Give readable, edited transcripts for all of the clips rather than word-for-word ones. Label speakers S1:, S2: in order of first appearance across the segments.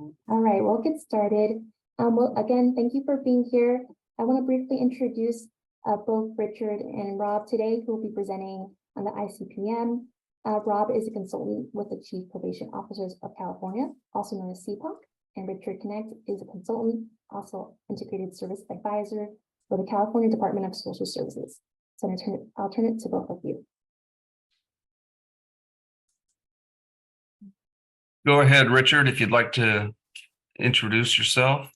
S1: All right, we'll get started. Well, again, thank you for being here. I want to briefly introduce both Richard and Rob today, who will be presenting on the ICPM. Rob is a consultant with the Chief Probation Officers of California, also known as CPOC, and Richard Knecht is a consultant, also Integrated Service Advisor for the California Department of Social Services. So I'll turn it to both of you.
S2: Go ahead, Richard, if you'd like to introduce yourself.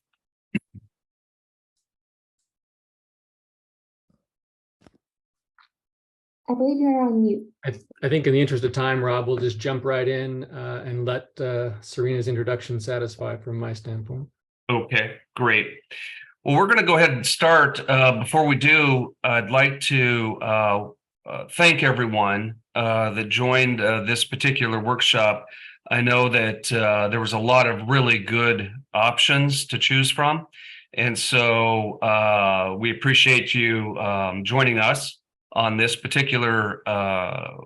S1: I believe you're on mute.
S3: I think in the interest of time, Rob, we'll just jump right in and let Serena's introduction satisfy from my standpoint.
S2: Okay, great. Well, we're going to go ahead and start. Before we do, I'd like to thank everyone that joined this particular workshop. I know that there was a lot of really good options to choose from. And so we appreciate you joining us on this particular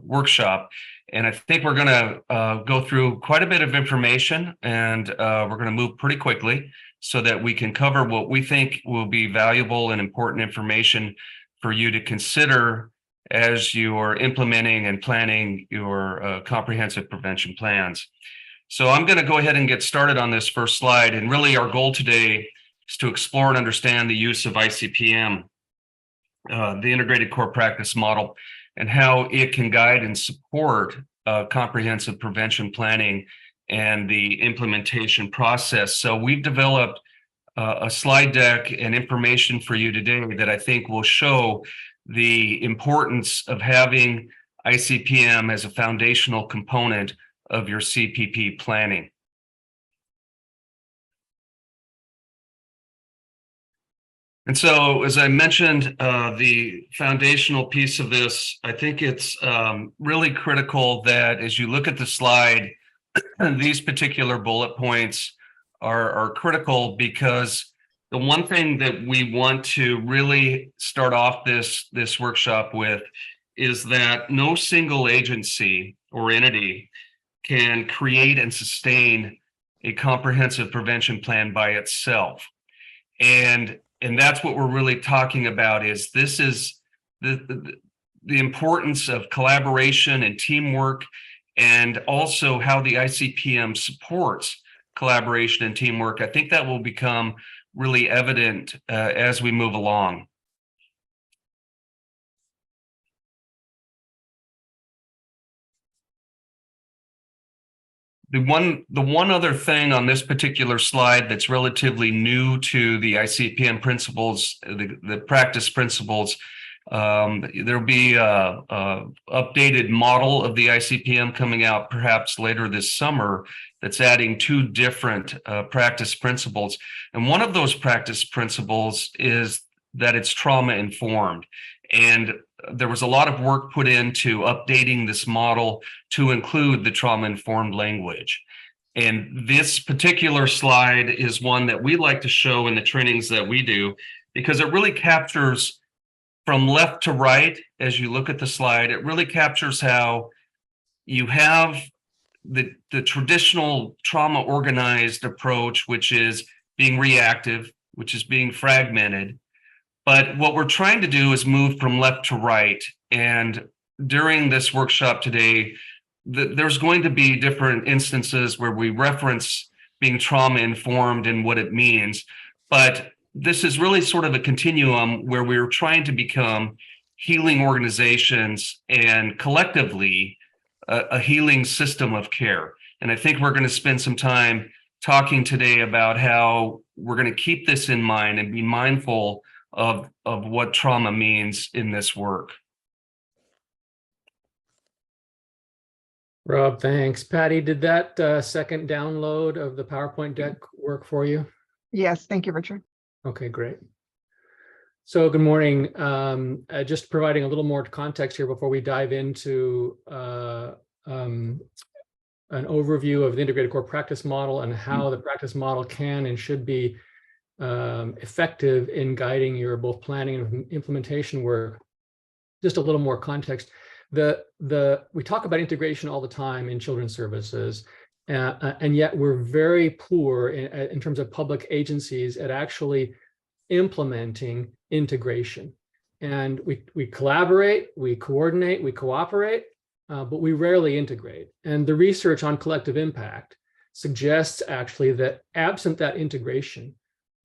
S2: workshop. And I think we're going to go through quite a bit of information, and we're going to move pretty quickly so that we can cover what we think will be valuable and important information for you to consider as you are implementing and planning your comprehensive prevention plans. So I'm going to go ahead and get started on this first slide. And really our goal today is to explore and understand the use of ICPM, the Integrated Core Practice Model, and how it can guide and support comprehensive prevention planning and the implementation process. So we've developed a slide deck and information for you today that I think will show the importance of having ICPM as a foundational component of your CPP planning. And so, as I mentioned, the foundational piece of this, I think it's really critical that as you look at the slide, these particular bullet points are critical, because the one thing that we want to really start off this workshop with is that no single agency or entity can create and sustain a comprehensive prevention plan by itself. And that's what we're really talking about. Is this is the importance of collaboration and teamwork, and also how the ICPM supports collaboration and teamwork. I think that will become really evident as we move along. The one other thing on this particular slide that's relatively new to the ICPM principles, the practice principles, there'll be a updated model of the ICPM coming out perhaps later this summer that's adding two different practice principles. And one of those practice principles is that it's trauma informed. And there was a lot of work put into updating this model to include the trauma-informed language. And this particular slide is one that we like to show in the trainings that we do, because it really captures from left to right. As you look at the slide, it really captures how you have the traditional trauma organized approach, which is being reactive, which is being fragmented. But what we're trying to do is move from left to right. And during this workshop today, there's going to be different instances where we reference being trauma informed and what it means. But this is really sort of a continuum where we're trying to become healing organizations and collectively a healing system of care. And I think we're going to spend some time talking today about how we're going to keep this in mind and be mindful of what trauma means in this work.
S3: Rob, thanks. Patty, did that second download of the PowerPoint deck work for you?
S4: Yes, thank you, Richard.
S3: Okay, great. So good morning. Just providing a little more context here before we dive into an overview of the Integrated Core Practice Model and how the practice model can and should be effective in guiding your both planning and implementation work. Just a little more context. We talk about integration all the time in children's services, And yet we're very poor in terms of public agencies at actually implementing integration. And we collaborate, we coordinate, we cooperate, but we rarely integrate. And the research on collective impact suggests actually that absent that integration,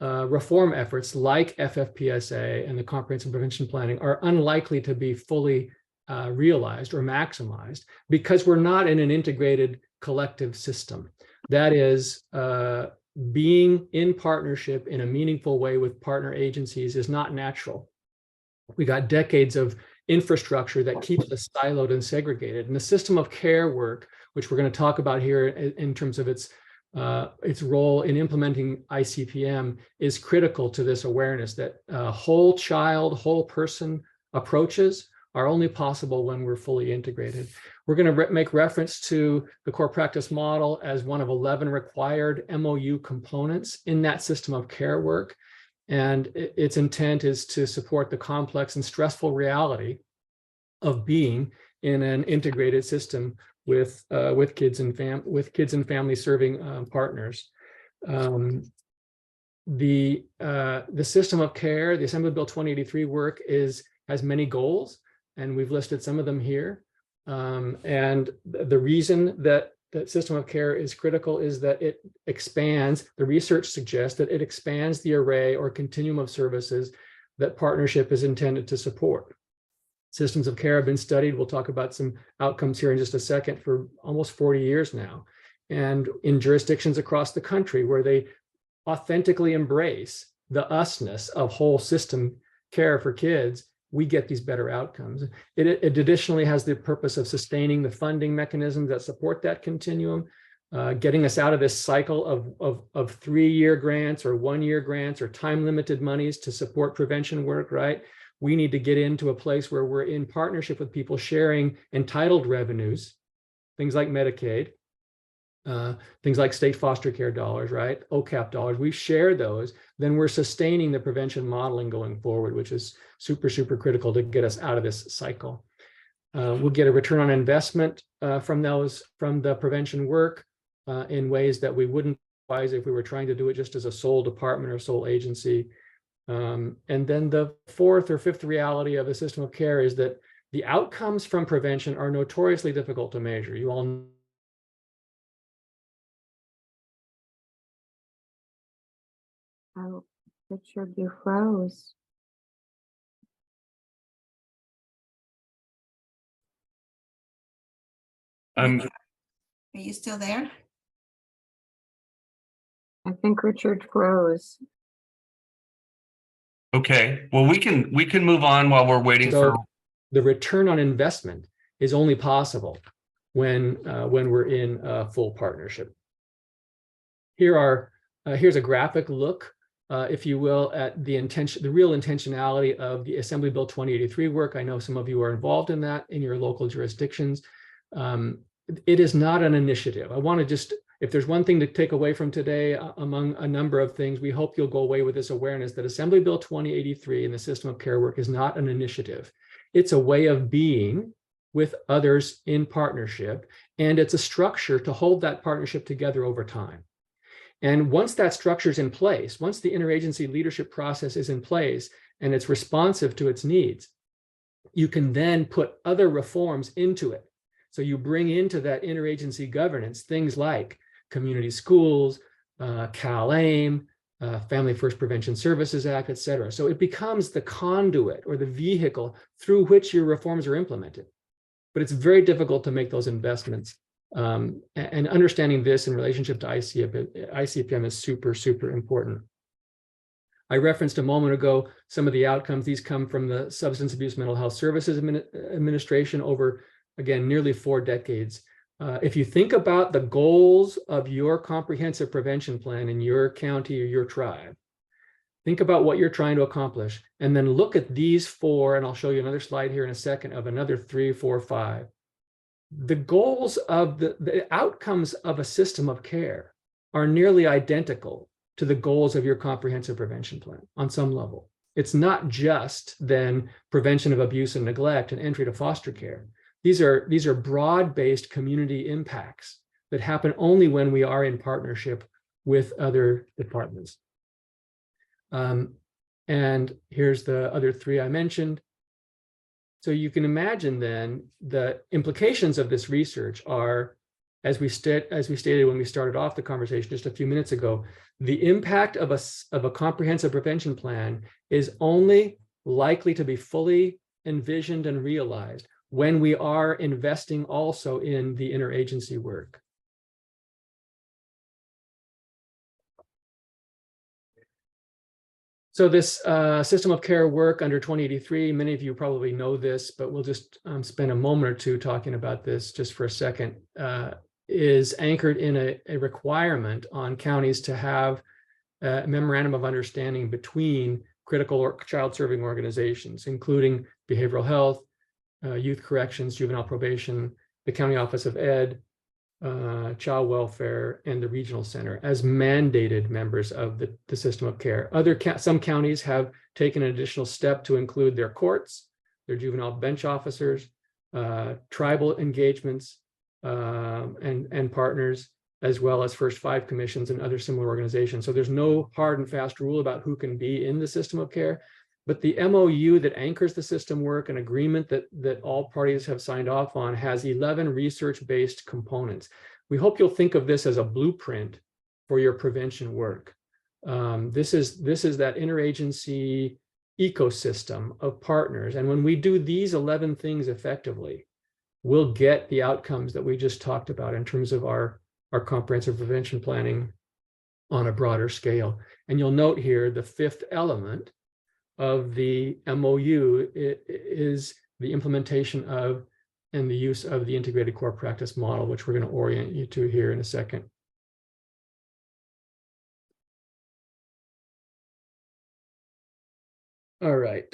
S3: reform efforts like FFPSA and the comprehensive prevention planning are unlikely to be fully realized or maximized because we're not in an integrated collective system. That is, being in partnership in a meaningful way with partner agencies is not natural. We got decades of infrastructure that keeps us siloed and segregated. And the system of care work, which we're going to talk about here in terms of its role in implementing ICPM, is critical to this awareness that whole child, whole person approaches are only possible when we're fully integrated. We're going to make reference to the core practice model as one of 11 required MOU components in that system of care work. And its intent is to support the complex and stressful reality of being in an integrated system with kids and family serving partners. The system of care, the Assembly Bill 2083 work has many goals, and we've listed some of them here. And the reason that the system of care is critical is that it expands, the research suggests that it expands the array or continuum of services that partnership is intended to support. Systems of care have been studied. We'll talk about some outcomes here in just a second for almost 40 years now. And in jurisdictions across the country where they authentically embrace the usness of whole system care for kids, we get these better outcomes. It additionally has the purpose of sustaining the funding mechanisms that support that continuum, getting us out of this cycle of 3-year grants or 1-year grants or time-limited monies to support prevention work, right? We need to get into a place where we're in partnership with people sharing entitled revenues, things like Medicaid, things like state foster care dollars, right? OCAP dollars. We share those, then we're sustaining the prevention modeling going forward, which is super, super critical to get us out of this cycle. We'll get a return on investment from the prevention work in ways that we wouldn't otherwise if we were trying to do it just as a sole department or sole agency. And then the fourth or fifth reality of the system of care is that the outcomes from prevention are notoriously difficult to measure. You all know.
S4: Oh, Richard, you froze.
S5: Are you still there?
S4: I think Richard froze.
S2: Okay, well, we can move on while we're waiting for.
S3: The return on investment is only possible when we're in full partnership. Here's a graphic look, if you will, at the real intentionality of the Assembly Bill 2083 work. I know some of you are involved in that in your local jurisdictions. It is not an initiative. I want to just, if there's one thing to take away from today, among a number of things, we hope you'll go away with this awareness that Assembly Bill 2083 and the system of care work is not an initiative. It's a way of being with others in partnership, and it's a structure to hold that partnership together over time. And once that structure is in place, once the interagency leadership process is in place and it's responsive to its needs, you can then put other reforms into it. So you bring into that interagency governance things like community schools, CalAIM, Family First Prevention Services Act, et cetera. So it becomes the conduit or the vehicle through which your reforms are implemented. But it's very difficult to make those investments. And understanding this in relationship to ICPM is super, super important. I referenced a moment ago some of the outcomes. These come from the Substance Abuse Mental Health Services Administration over, again, nearly 4 decades. If you think about the goals of your comprehensive prevention plan in your county or your tribe, think about what you're trying to accomplish, and then look at these 4, and I'll show you another slide here in a second of another 3, 4, 5. The goals of the outcomes of a system of care are nearly identical to the goals of your comprehensive prevention plan on some level. It's not just then prevention of abuse and neglect and entry to foster care. These are broad-based community impacts that happen only when we are in partnership with other departments. And here's the other three I mentioned. So you can imagine then the implications of this research are, as we stated when we started off the conversation just a few minutes ago, the impact of a comprehensive prevention plan is only likely to be fully envisioned and realized when we are investing also in the interagency work. So this system of care work under 2083, many of you probably know this, but we'll just spend a moment or two talking about this just for a second, is anchored in a requirement on counties to have a memorandum of understanding between critical or child serving organizations, including behavioral health, youth corrections, juvenile probation, the county office of ed, child welfare, and the regional center as mandated members of the system of care. Some counties have taken an additional step to include their courts, their juvenile bench officers, tribal engagements, and partners, as well as First Five commissions and other similar organizations. So there's no hard and fast rule about who can be in the system of care, but the MOU that anchors the system work, an agreement that all parties have signed off on, has 11 research-based components. We hope you'll think of this as a blueprint for your prevention work. This is that interagency ecosystem of partners. And when we do these 11 things effectively, we'll get the outcomes that we just talked about in terms of our comprehensive prevention planning on a broader scale. And you'll note here the fifth element of the MOU is the implementation of and the use of the integrated core practice model, which we're going to orient you to here in a second. All right.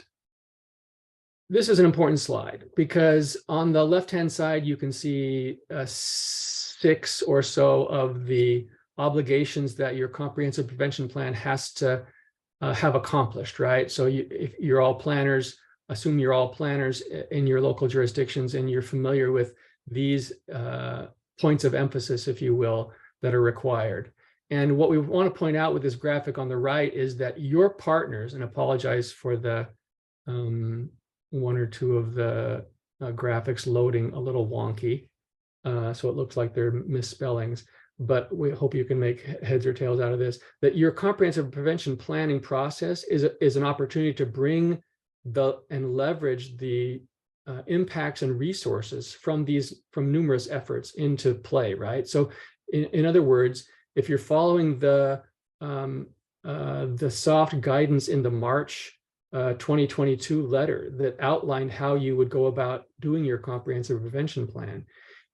S3: This is an important slide because on the left-hand side, you can see 6 or so of the obligations that your comprehensive prevention plan has to have accomplished, right? So if you're all planners, assume you're all planners in your local jurisdictions and you're familiar with these points of emphasis, if you will, that are required. And what we want to point out with this graphic on the right is that your partners, and apologize for the one or two of the graphics loading a little wonky, so it looks like they're misspellings, but we hope you can make heads or tails out of this, that your comprehensive prevention planning process is an opportunity to bring and leverage the impacts and resources from numerous efforts into play, right? So in other words, if you're following the soft guidance in the March 2022 letter that outlined how you would go about doing your comprehensive prevention plan,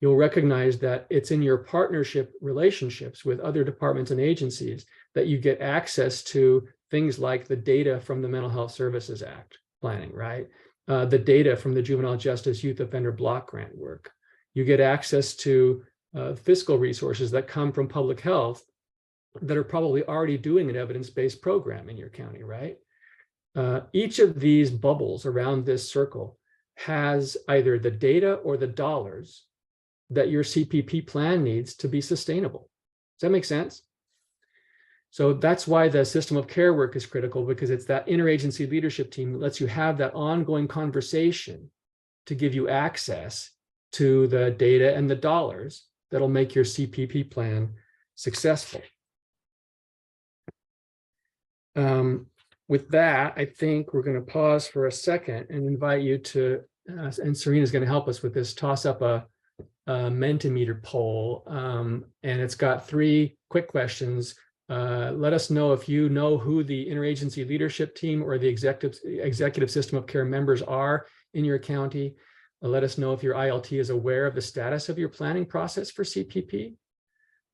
S3: you'll recognize that it's in your partnership relationships with other departments and agencies that you get access to things like the data from the Mental Health Services Act planning, right? The data from the Juvenile Justice Youth Offender Block Grant work. You get access to fiscal resources that come from public health that are probably already doing an evidence-based program in your county, right? Each of these bubbles around this circle has either the data or the dollars that your CPP plan needs to be sustainable. Does that make sense? So that's why the system of care work is critical, because it's that interagency leadership team that lets you have that ongoing conversation to give you access to the data and the dollars that'll make your CPP plan successful. With that, I think we're going to pause for a second and invite you to, and Serena's going to help us with this, toss up a Mentimeter poll, and it's got 3 quick questions. Let us know if you know who the interagency leadership team or the executive system of care members are in your county. Let us know if your ILT is aware of the status of your planning process for CPP.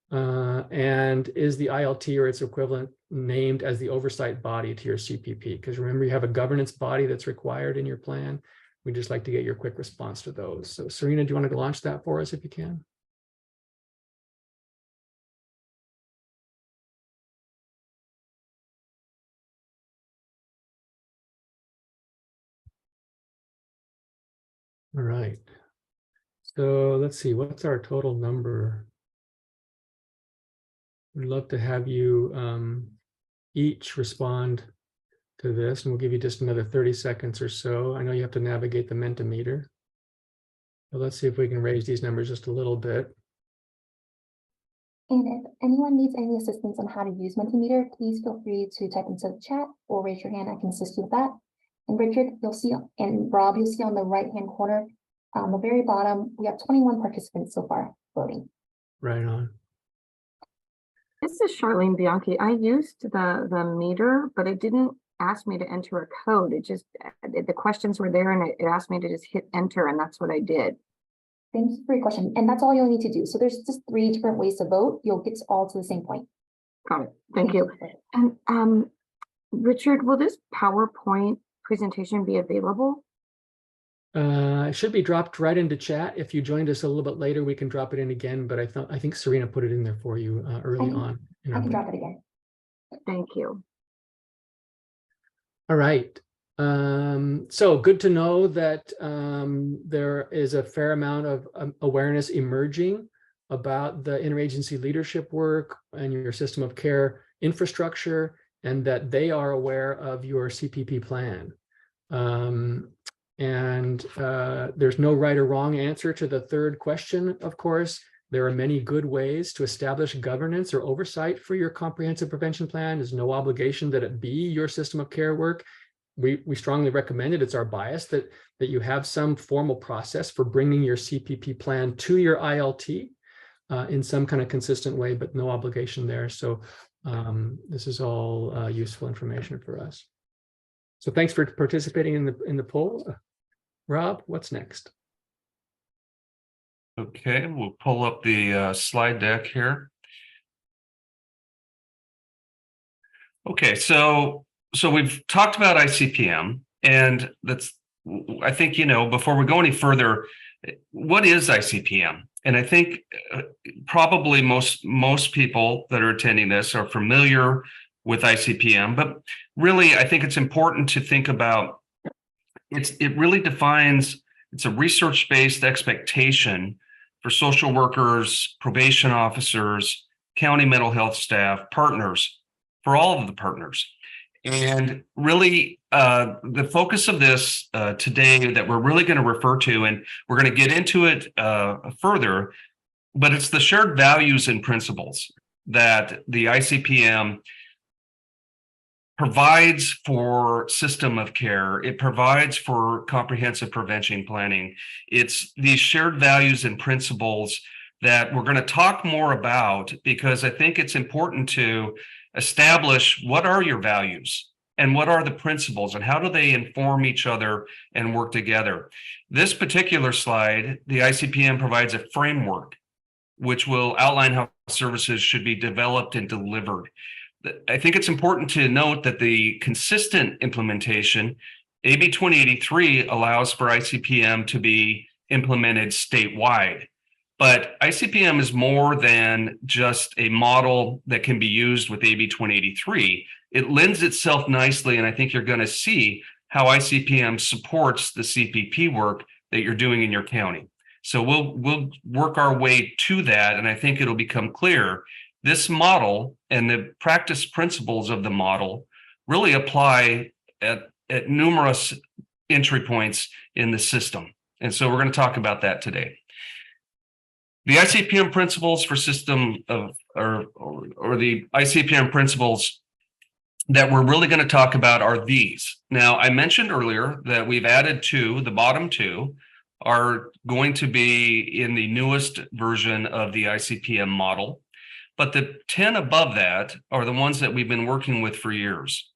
S3: And is the ILT or its equivalent named as the oversight body to your CPP? Because remember, you have a governance body that's required in your plan. We'd just like to get your quick response to those. So Serena, do you want to launch that for us if you can? All right. So let's see, what's our total number? We'd love to have you each respond to this, and we'll give you just another 30 seconds or so. I know you have to navigate the Mentimeter. But let's see if we can raise these numbers just a little bit.
S1: And if anyone needs any assistance on how to use Mentimeter, please feel free to type into the chat or raise your hand. I can assist you with that. And Richard, you'll see, and Rob, you'll see on the right-hand corner, the very bottom, we have 21 participants so far voting.
S3: Right on.
S4: This is Charlene Bianchi. I used the meter, but it didn't ask me to enter a code. It just, the questions were there and it asked me to just hit enter, and that's what I did.
S1: Thank you for your question. And that's all you'll need to do. So there's just 3 different ways to vote. You'll get all to the same point.
S4: Got it. Thank you. And Richard, will this PowerPoint presentation be available?
S3: It should be dropped right into chat. If you joined us a little bit later, we can drop it in again, but I think Serena put it in there for you early on.
S1: I can drop it again.
S4: Thank you.
S3: All right. So good to know that there is a fair amount of awareness emerging about the interagency leadership work and your system of care infrastructure, and that they are aware of your CPP plan. There's no right or wrong answer to the third question, of course. There are many good ways to establish governance or oversight for your comprehensive prevention plan. There's no obligation that it be your system of care work. We strongly recommend it. It's our bias that you have some formal process for bringing your CPP plan to your ILT in some kind of consistent way, but no obligation there. So this is all useful information for us. So thanks for participating in the poll. Rob, what's next?
S2: Okay, we'll pull up the slide deck here. Okay, so we've talked about ICPM, and that's, I think, before we go any further, what is ICPM? And I think probably most people that are attending this are familiar with ICPM, but really, I think it's important to think about it really defines, it's a research-based expectation for social workers, probation officers, county mental health staff, partners, for all of the partners. And really, the focus of this today that we're really going to refer to, and we're going to get into it further, but it's the shared values and principles that the ICPM provides for system of care. It provides for comprehensive prevention planning. It's these shared values and principles that we're going to talk more about, because I think it's important to establish what are your values and what are the principles and how do they inform each other and work together. This particular slide, the ICPM provides a framework which will outline how services should be developed and delivered. I think it's important to note that the consistent implementation, AB 2083, allows for ICPM to be implemented statewide. But ICPM is more than just a model that can be used with AB 2083. It lends itself nicely, and I think you're going to see how ICPM supports the CPP work that you're doing in your county. So we'll work our way to that, and I think it'll become clear. This model and the practice principles of the model really apply at numerous entry points in the system. And so we're going to talk about that today. The ICPM principles for system of, or the ICPM principles that we're really going to talk about are these. Now, I mentioned earlier that we've added 2, the bottom 2 are going to be in the newest version of the ICPM model. But the 10 above that are the ones that we've been working with for years.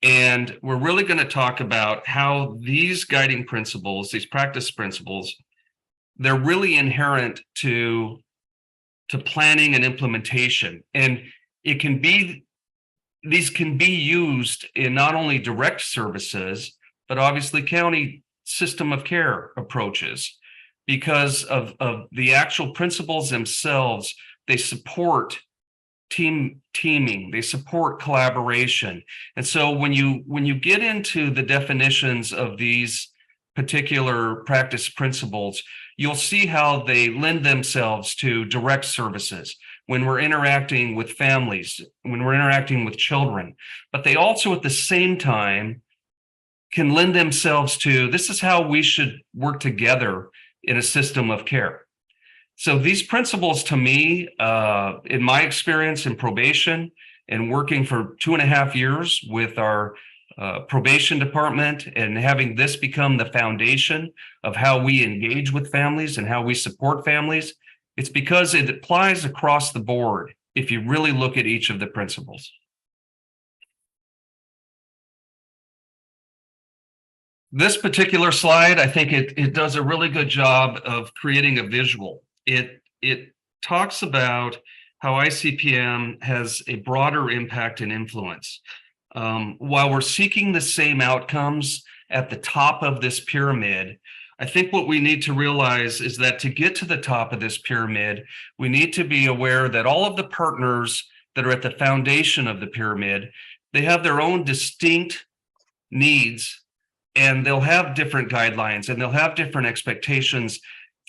S2: And we're really going to talk about how these guiding principles, these practice principles, they're really inherent to planning and implementation. And these can be used in not only direct services, but obviously county system of care approaches, because of the actual principles themselves. They support teaming, they support collaboration. And so when you get into the definitions of these particular practice principles, you'll see how they lend themselves to direct services. when we're interacting with families, when we're interacting with children, but they also at the same time can lend themselves to, this is how we should work together in a system of care. So these principles to me, in my experience in probation and working for 2.5 years with our probation department and having this become the foundation of how we engage with families and how we support families, it's because it applies across the board if you really look at each of the principles. This particular slide, I think it does a really good job of creating a visual. It talks about how ICPM has a broader impact and influence. While we're seeking the same outcomes at the top of this pyramid, I think what we need to realize is that to get to the top of this pyramid, we need to be aware that all of the partners that are at the foundation of the pyramid, they have their own distinct needs, and they'll have different guidelines and they'll have different expectations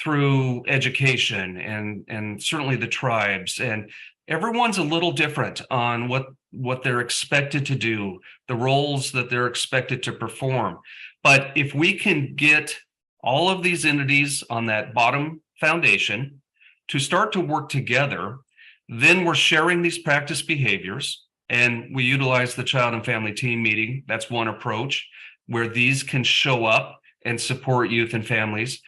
S2: through education and certainly the tribes. And everyone's a little different on what they're expected to do, the roles that they're expected to perform. But if we can get all of these entities on that bottom foundation to start to work together, then we're sharing these practice behaviors. And we utilize the child and family team meeting. That's one approach where these can show up and support youth and families.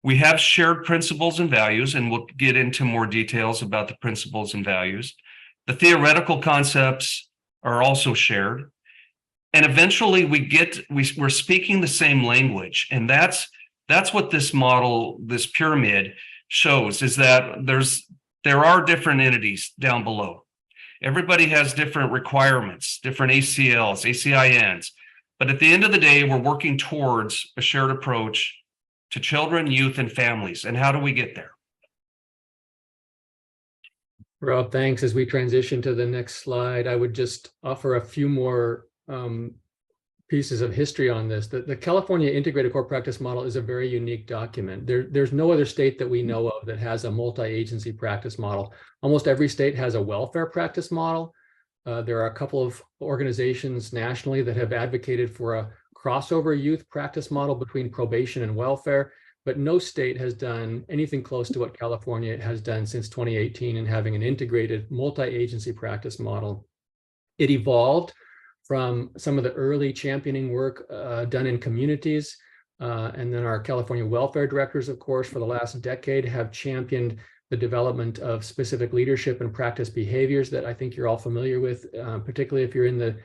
S2: We have shared principles and values, and we'll get into more details about the principles and values. The theoretical concepts are also shared. And eventually we're speaking the same language. And that's what this model, this pyramid shows, is that there are different entities down below. Everybody has different requirements, different ACLs, ACINs. But at the end of the day, we're working towards a shared approach to children, youth, and families. And how do we get there?
S3: Rob, thanks. As we transition to the next slide, I would just offer a few more pieces of history on this. The California Integrated Core Practice Model is a very unique document. There's no other state that we know of that has a multi-agency practice model. Almost every state has a welfare practice model. There are a couple of organizations nationally that have advocated for a crossover youth practice model between probation and welfare, but no state has done anything close to what California has done since 2018 in having an integrated multi-agency practice model. It evolved from some of the early championing work done in communities, and then our California welfare directors, of course, for the last decade have championed the development of specific leadership and practice behaviors that I think you're all familiar with, particularly if you're in the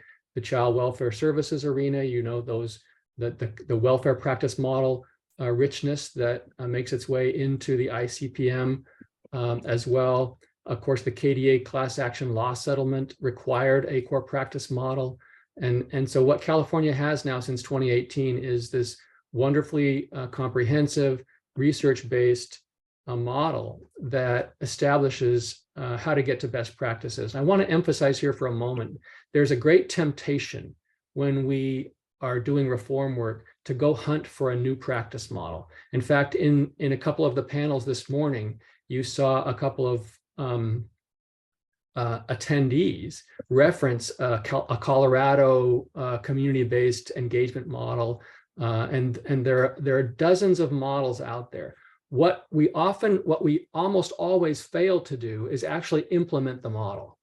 S3: child welfare services arena. You know the welfare practice model richness that makes its way into the ICPM as well. Of course, the KDA class action law settlement required a core practice model. And so what California has now since 2018 is this wonderfully comprehensive research-based model that establishes how to get to best practices. I want to emphasize here for a moment, there's a great temptation when we are doing reform work to go hunt for a new practice model. In fact, in a couple of the panels this morning, you saw a couple of attendees reference a Colorado community-based engagement model, and there are dozens of models out there. What we almost always fail to do is actually implement the model.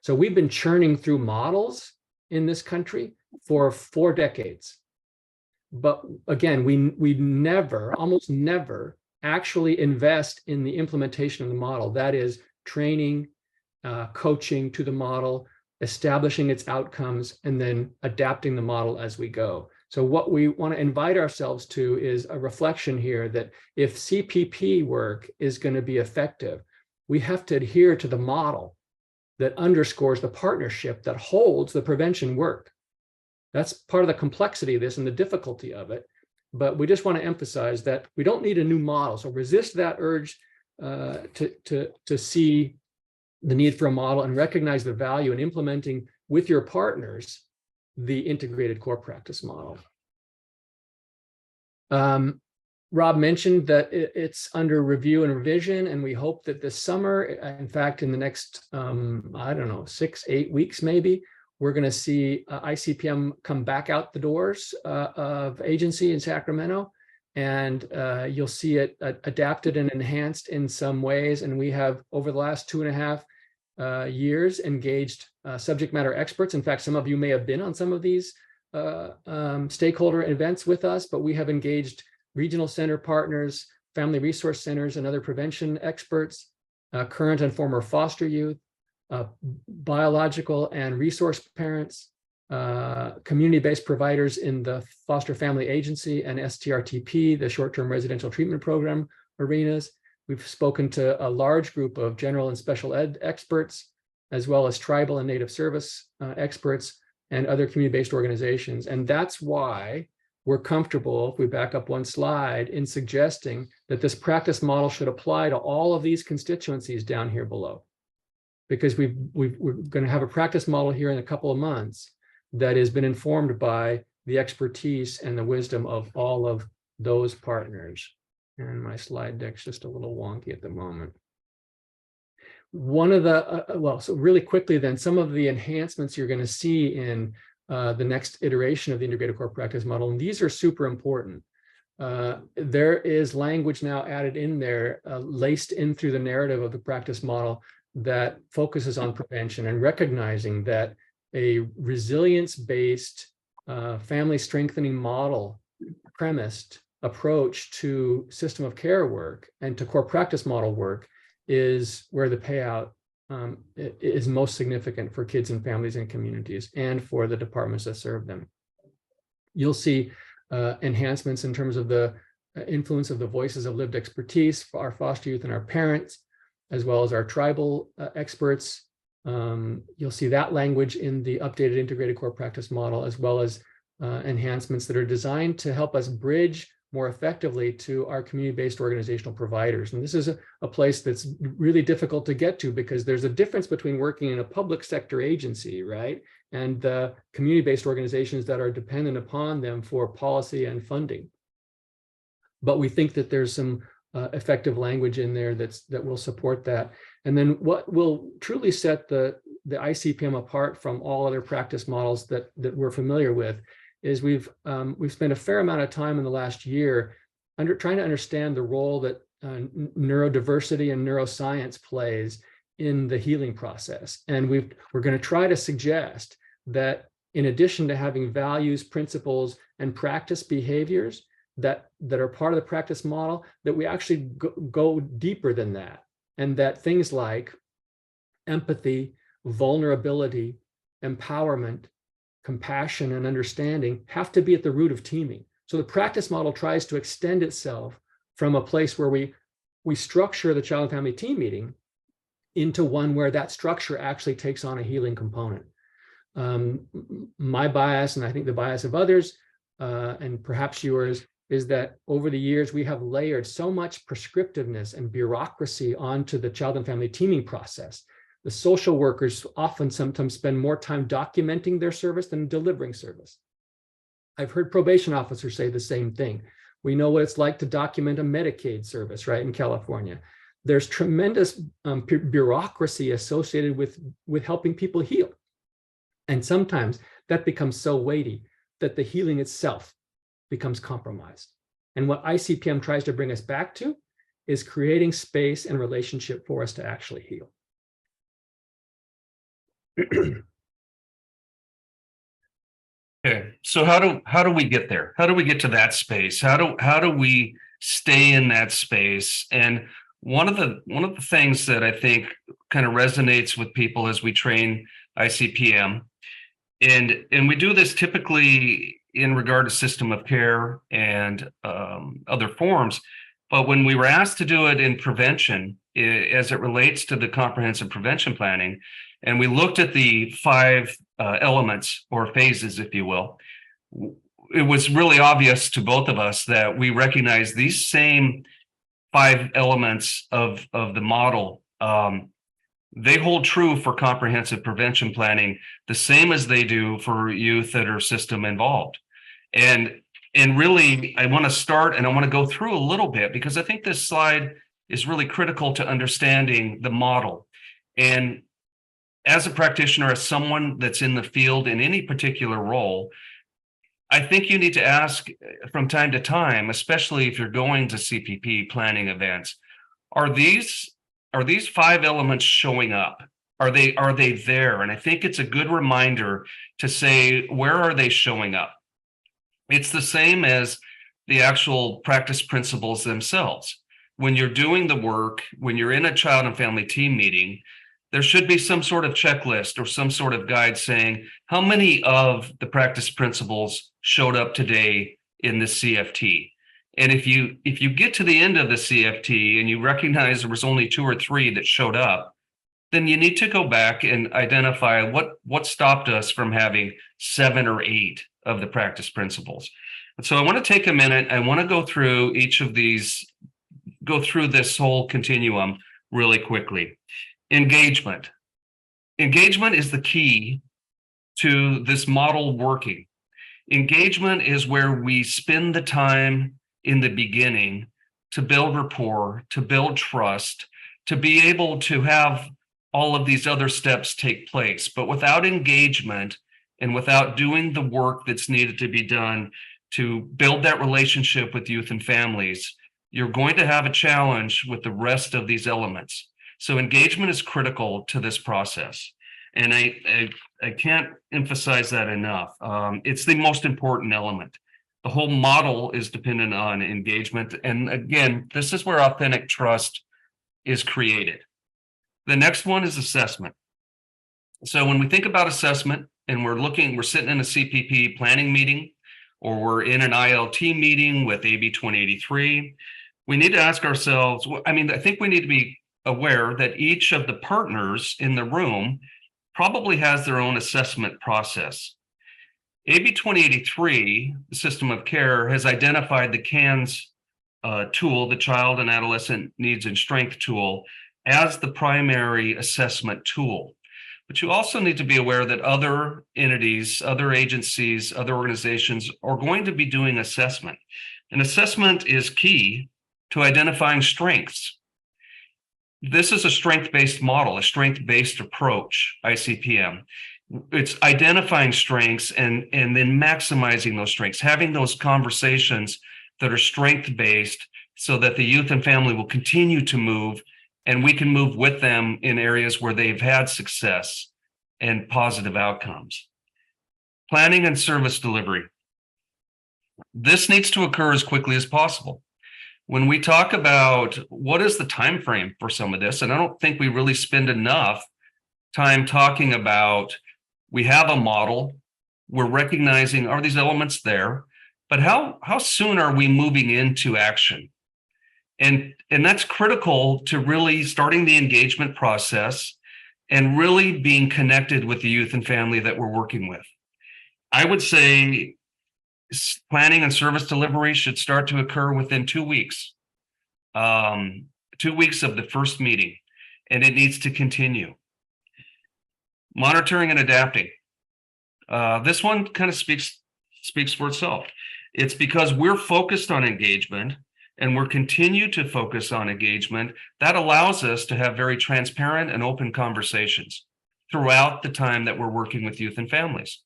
S3: So we've been churning through models in this country for 4 decades. But again, we never, almost never actually invest in the implementation of the model. That is training, coaching to the model, establishing its outcomes, and then adapting the model as we go. So what we want to invite ourselves to is a reflection here that if CPP work is going to be effective, we have to adhere to the model that underscores the partnership that holds the prevention work. That's part of the complexity of this and the difficulty of it. But we just want to emphasize that we don't need a new model. So resist that urge to see the need for a model and recognize the value in implementing with your partners the integrated core practice model. Rob mentioned that it's under review and revision, and we hope that this summer, in fact, in the next, I don't know, 6-8 weeks, maybe, we're going to see ICPM come back out the doors of agency in Sacramento, and you'll see it adapted and enhanced in some ways. And we have, over the last 2.5 years, engaged subject matter experts. In fact, some of you may have been on some of these stakeholder events with us, but we have engaged regional center partners, family resource centers, and other prevention experts, current and former foster youth, biological and resource parents, community-based providers in the foster family agency and STRTP, the short-term residential treatment program arenas. We've spoken to a large group of general and special ed experts, as well as tribal and native service experts and other community-based organizations. And that's why we're comfortable, if we back up one slide, in suggesting that this practice model should apply to all of these constituencies down here below. Because we're going to have a practice model here in a couple of months that has been informed by the expertise and the wisdom of all of those partners. And my slide deck's just a little wonky at the moment. One of the, so really quickly then, some of the enhancements you're going to see in the next iteration of the integrated core practice model, and these are super important. There is language now added in there, laced in through the narrative of the practice model, that focuses on prevention and recognizing that a resilience-based family strengthening model premised approach to system of care work and to core practice model work is where the payout is most significant for kids and families and communities, and for the departments that serve them. You'll see enhancements in terms of the influence of the voices of lived expertise for our foster youth and our parents, as well as our tribal experts. You'll see that language in the updated integrated core practice model, as well as enhancements that are designed to help us bridge more effectively to our community-based organizational providers. And this is a place that's really difficult to get to, because there's a difference between working in a public sector agency, right, and the community-based organizations that are dependent upon them for policy and funding. But we think that there's some effective language in there that will support that. And then what will truly set the ICPM apart from all other practice models that we're familiar with is we've spent a fair amount of time in the last year trying to understand the role that neurodiversity and neuroscience plays in the healing process. And we're going to try to suggest that in addition to having values, principles, and practice behaviors that are part of the practice model, that we actually go deeper than that. And that things like empathy, vulnerability, empowerment, compassion, and understanding have to be at the root of teaming. So the practice model tries to extend itself from a place where we structure the child and family team meeting into one where that structure actually takes on a healing component. My bias, and I think the bias of others, and perhaps yours, is that over the years, we have layered so much prescriptiveness and bureaucracy onto the child and family teaming process. The social workers sometimes spend more time documenting their service than delivering service. I've heard probation officers say the same thing. We know what it's like to document a Medicaid service, right, in California. There's tremendous bureaucracy associated with helping people heal. And sometimes that becomes so weighty that the healing itself becomes compromised. And what ICPM tries to bring us back to is creating space and relationship for us to actually heal.
S2: Okay, so how do we get there? How do we get to that space? How do we stay in that space? And one of the things that I think kind of resonates with people as we train ICPM, and we do this typically in regard to system of care and other forms, but when we were asked to do it in prevention, as it relates to the comprehensive prevention planning, and we looked at the 5 elements or phases, if you will, it was really obvious to both of us that we recognize these same 5 elements of the model. They hold true for comprehensive prevention planning, the same as they do for youth that are system involved. And And really, I want to start and I want to go through a little bit because I think this slide is really critical to understanding the model. And as a practitioner, as someone that's in the field in any particular role, I think you need to ask from time to time, especially if you're going to CPP planning events, are these 5 elements showing up? Are they there? And I think it's a good reminder to say, where are they showing up? It's the same as the actual practice principles themselves. When you're doing the work, when you're in a child and family team meeting, there should be some sort of checklist or some sort of guide saying how many of the practice principles showed up today in the CFT. And if you get to the end of the CFT and you recognize there was only 2 or 3 that showed up, then you need to go back and identify what stopped us from having 7 or 8 of the practice principles. And so I want to take a minute. I want to go through each of these, go through this whole continuum really quickly. Engagement. Engagement is the key to this model working. Engagement is where we spend the time in the beginning to build rapport, to build trust, to be able to have all of these other steps take place. But without engagement and without doing the work that's needed to be done to build that relationship with youth and families, you're going to have a challenge with the rest of these elements. So engagement is critical to this process. And I can't emphasize that enough. It's the most important element. The whole model is dependent on engagement. And again, this is where authentic trust is created. The next one is assessment. So when we think about assessment and we're sitting in a CPP planning meeting, or we're in an ILT meeting with AB 2083, we need to ask ourselves, I think we need to be aware that each of the partners in the room probably has their own assessment process. AB 2083, the system of care, has identified the CANS tool, the Child and Adolescent Needs and Strength tool, as the primary assessment tool. But you also need to be aware that other entities, other agencies, other organizations are going to be doing assessment. And assessment is key to identifying strengths. This is a strength-based model, a strength-based approach, ICPM. It's identifying strengths and then maximizing those strengths, having those conversations that are strength-based so that the youth and family will continue to move and we can move with them in areas where they've had success and positive outcomes. Planning and service delivery. This needs to occur as quickly as possible. When we talk about what is the time frame for some of this, and I don't think we really spend enough time talking about, we have a model, we're recognizing, are these elements there, but how soon are we moving into action? And that's critical to really starting the engagement process and really being connected with the youth and family that we're working with. I would say planning and service delivery should start to occur within 2 weeks. 2 weeks of the first meeting, and it needs to continue. Monitoring and adapting. This one kind of speaks for itself. It's because we're focused on engagement and we're continue to focus on engagement, that allows us to have very transparent and open conversations throughout the time that we're working with youth and families.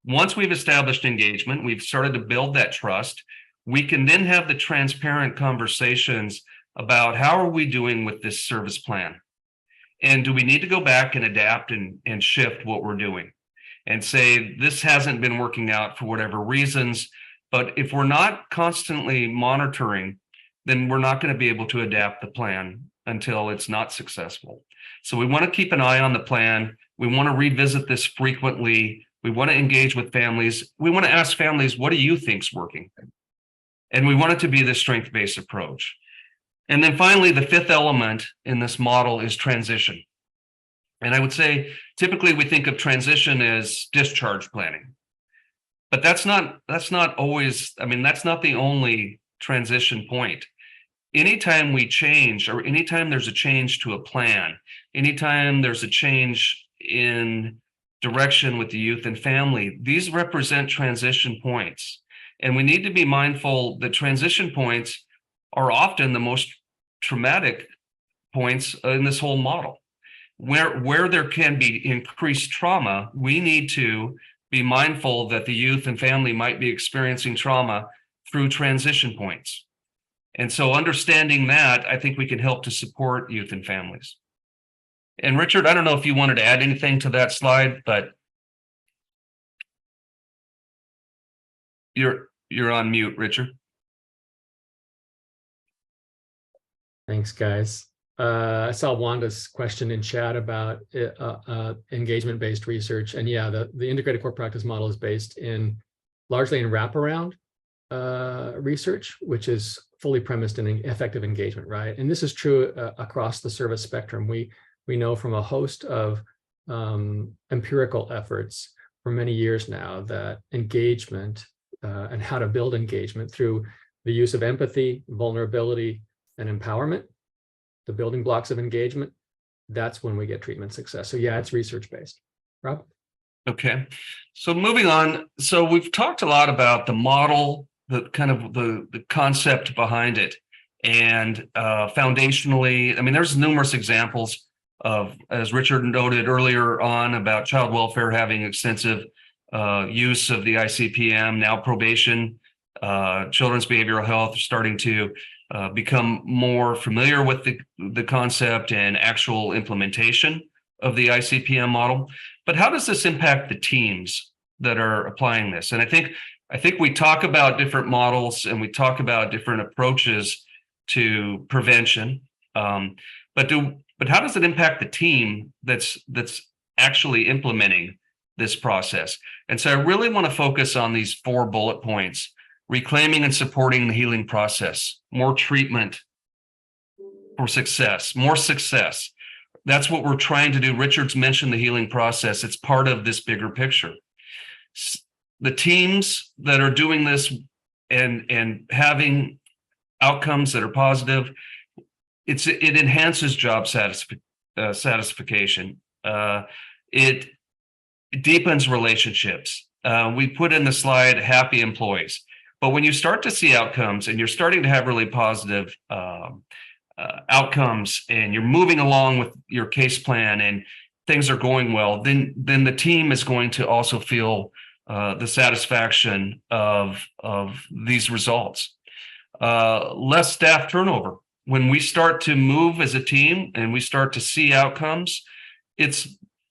S2: Once we've established engagement, we've started to build that trust, we can then have the transparent conversations about how are we doing with this service plan? And do we need to go back and adapt and shift what we're doing? And say, this hasn't been working out for whatever reasons, but if we're not constantly monitoring, then we're not going to be able to adapt the plan until it's not successful. So we want to keep an eye on the plan. We want to revisit this frequently. We want to engage with families. We want to ask families, what do you think's working? And we want it to be the strength-based approach. And then finally, the fifth element in this model is transition. And I would say, typically we think of transition as discharge planning, but that's not always, that's not the only transition point. Anytime we change, or anytime there's a change to a plan, anytime there's a change in direction with the youth and family, these represent transition points. And we need to be mindful that transition points are often the most traumatic points in this whole model. Where there can be increased trauma, we need to be mindful that the youth and family might be experiencing trauma through transition points. And so understanding that, I think we can help to support youth and families. And Richard, I don't know if you wanted to add anything to that slide, but you're on mute, Richard.
S3: Thanks, guys. I saw Wanda's question in chat about engagement-based research. And yeah, the integrated core practice model is based largely in wraparound research, which is fully premised in effective engagement, right? And this is true across the service spectrum. We know from a host of empirical efforts for many years now that engagement and how to build engagement through the use of empathy, vulnerability, and empowerment, the building blocks of engagement, that's when we get treatment success. So yeah, it's research-based. Rob?
S2: Okay, so moving on. So we've talked a lot about the model, the kind of the concept behind it. And foundationally, I mean, there's numerous examples of, as Richard noted earlier on, about child welfare having extensive use of the ICPM, now probation, children's behavioral health are starting to become more familiar with the concept and actual implementation of the ICPM model. But how does this impact the teams that are applying this? And I think we talk about different models and we talk about different approaches to prevention. But how does it impact the team that's actually implementing this process? And so I really want to focus on these 4 bullet points: reclaiming and supporting the healing process, more treatment for success, more success. That's what we're trying to do. Richard's mentioned the healing process. It's part of this bigger picture. The teams that are doing this and having outcomes that are positive, it enhances job satisfaction. It deepens relationships. We put in the slide happy employees. But when you start to see outcomes and you're starting to have really positive outcomes and you're moving along with your case plan and things are going well, then the team is going to also feel the satisfaction of these results. Less staff turnover. When we start to move as a team and we start to see outcomes, it's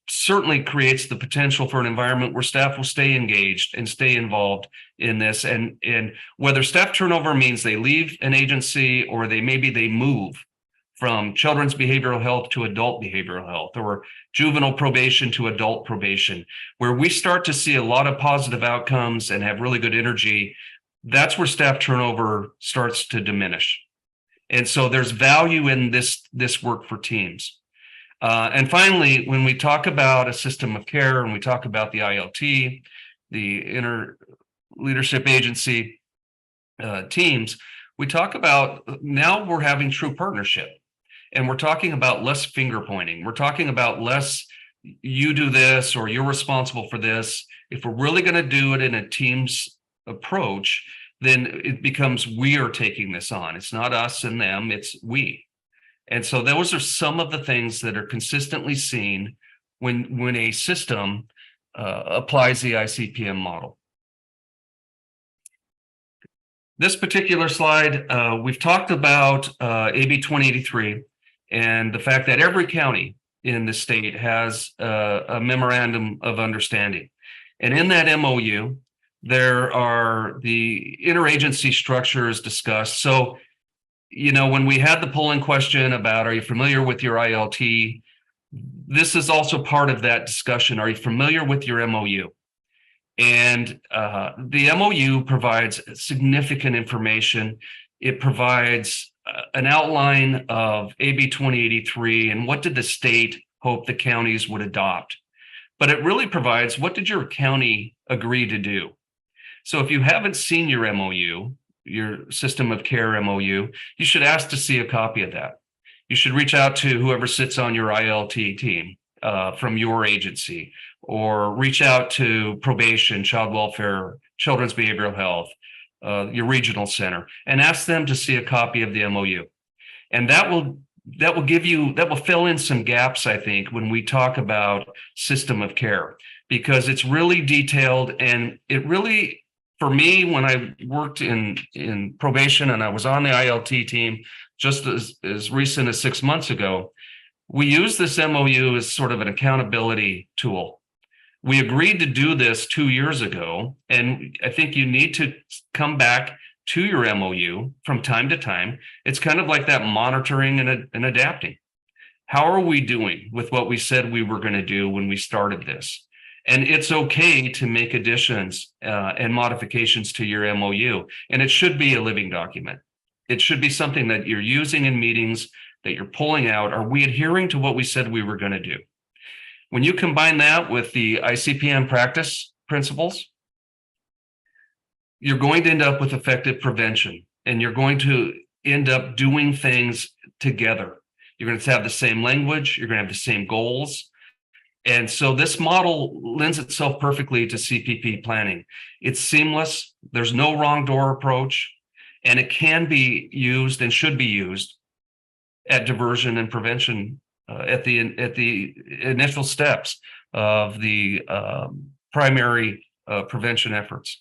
S2: certainly creates the potential for an environment where staff will stay engaged and stay involved in this. And whether staff turnover means they leave an agency or they move from children's behavioral health to adult behavioral health, or juvenile probation to adult probation, where we start to see a lot of positive outcomes and have really good energy, that's where staff turnover starts to diminish. And so there's value in this work for teams. And finally, when we talk about a system of care and we talk about the ILT, the inter leadership agency teams, we talk about now we're having true partnership. And we're talking about less finger pointing. We're talking about less, you do this or you're responsible for this. If we're really going to do it in a team's approach, then it becomes we are taking this on. It's not us and them, it's we. And so those are some of the things that are consistently seen when a system applies the ICPM model. This particular slide, we've talked about AB 2083 and the fact that every county in the state has a memorandum of understanding. And in that MOU, there are the interagency structures discussed. So, you know, when we had the polling question about, are you familiar with your ILT? This is also part of that discussion. Are you familiar with your MOU? And the MOU provides significant information. It provides an outline of AB 2083 and what did the state hope the counties would adopt. But it really provides what did your county agree to do? So if you haven't seen your MOU, your system of care MOU, you should ask to see a copy of that. You should reach out to whoever sits on your ILT team from your agency, or reach out to probation, child welfare, children's behavioral health, your regional center, and ask them to see a copy of the MOU. And that will fill in some gaps, I think, when we talk about system of care, because it's really detailed. And it really, for me, when I worked in probation and I was on the ILT team just as recent as 6 months ago, we use this MOU as sort of an accountability tool. We agreed to do this 2 years ago, and I think you need to come back to your MOU from time to time. It's kind of like that monitoring and adapting. How are we doing with what we said we were going to do when we started this? And it's okay to make additions and modifications to your MOU, and it should be a living document. It should be something that you're using in meetings, that you're pulling out. Are we adhering to what we said we were going to do? When you combine that with the ICPM practice principles, you're going to end up with effective prevention, and you're going to end up doing things together. You're going to have the same language, you're going to have the same goals. And so this model lends itself perfectly to CPP planning. It's seamless, there's no wrong door approach, and it can be used and should be used at diversion and prevention at the initial steps of the primary prevention efforts.